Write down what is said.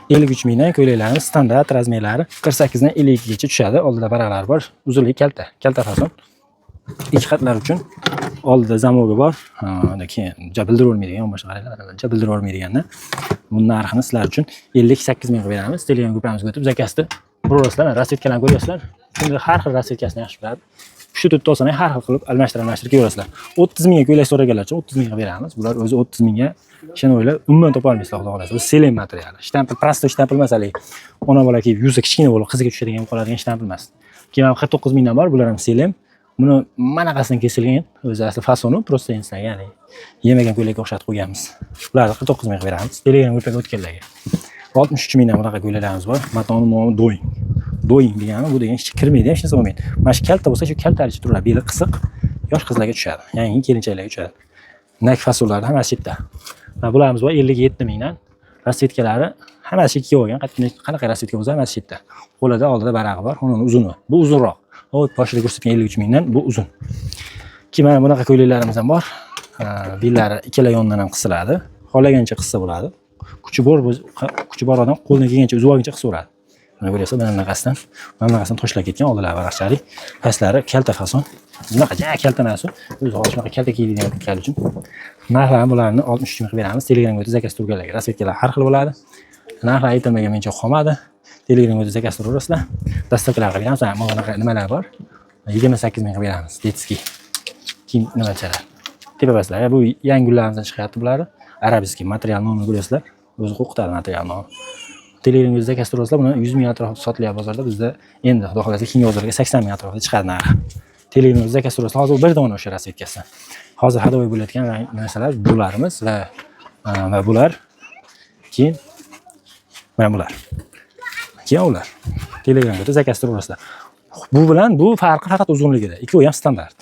53 mingdan ko'ylaklarimiz standart razmerlari 48 dan 52 gacha tushadi. Oldida varaqlar bor. Uzunlik kalta fason. İki qatlar uchun oldida zamogi bor. Keyin bildirib olmaydigan, boshqa qaranglar, bildirib olmaydiganda. Bunun narxini sizlar uchun 58 ming qilib beramiz. Telegram gruppamizga o'tib zakasni urasizlar. Rasvetkalarni ko'ryapsizlar. Shunda har xil rasvetkasini yaxshi biladi. Shu tutib olsang har xil qilib almashtirib kelaverasizlar. 30 mingga ko'ylak so'raganlar uchun 30 ming qilib beramiz. Bular o'zi 30 mingga ishoninglar, umuman topa olmaysizlar, xudo xolasa. Bu selen materiali. Shtampl, prosto shtampl emas hali. Ona bola kiyib yuzi kichkina bo'lib qiziga tushadigan qoladigan shtampl emas. Keyin 49 mingdan bor, bular ham selen. Buni manaqasidan kesilgan, o'zi asli fasoni, prosta insan, ya'ni yemagan ko'ylakka o'xshatib qo'yganmiz. Ularni 49 ming qilib beramiz. Telegram gruppaga o'tganlarga. 63 mingdan bunaqa ko'ylaklarimiz bor. Matoni nomi Doing. Doing degani bu degan hech kirmaydi, hech narsa bo'lmaydi. Mana shu kalta bo'lsa, shu kaltalicha turadi, beli qisiq, yosh qizlarga tushadi. Yangi kelinchaklarga tushadi. Nak fasollarda hammasi chetda. Va bularimiz bor 57 mingdan. Rasvetkalari hammasi ikki olgan. Qanaqa rasvetka bo'lsa, hammasi chetda. Qo'lida oldida varag'i bor, uning uzuni. Bu uzunroq. Hop, boshida ko'rsatgan 53 mingdan bu uzun. Keyin mana bunaqa ko'ylaklarimiz ham bor. Billari ikkala yondan ham qisiladi. Xohlagancha qissa bo'ladi. Kuchi bor odam qo'ldan kelgancha uzib olguncha qisaveradi. Mana ko'ryapsiz, mana bunaqasidan toshlab ketgan oldilari varaqchalik, pastlari kalta fason. Bunaqa kalta narsa. O'zi hozir shunaqa kalta kiydigan kal uchun. Narxlarni bularni 63 ming qilib beramiz. Telegramga o'tib zakaz turganlarga rasvetkalar har xil bo'ladi. Narxlar aytilmagan mencha qolmadi. Telegramga o'tib zakaz turaverasizlar. Dastavkalar qilganmiz. Mana bunaqa nimalar bor. 28 ming qilib beramiz. Detskiy. Keyin nimachalar. Tepabaslar. Bu yangi gullardan chiqyapti bular. Arabiskiy material nomini ko'ryapsizlar. O'zi qo'rqitadi material nomi. Telegramga zakaz turaverasizlar. Buni 100 ming atrofida sotilyapti bozorda. Bizda endi xudo xolasa keyingi bozorga 80 ming atrofida chiqadi narxi. Telegramga zakaz turaverasizlar. Hozir bir dona o'sha rasvetkasi. Hozir hadovoy bo'layotgan narsalar bularimiz va bular. Keyin mana bular. Keyin ular. Telegramga zakaz turaverasizlar. Bu bilan bu farqi faqat uzunligida. Ikkovi ham standart.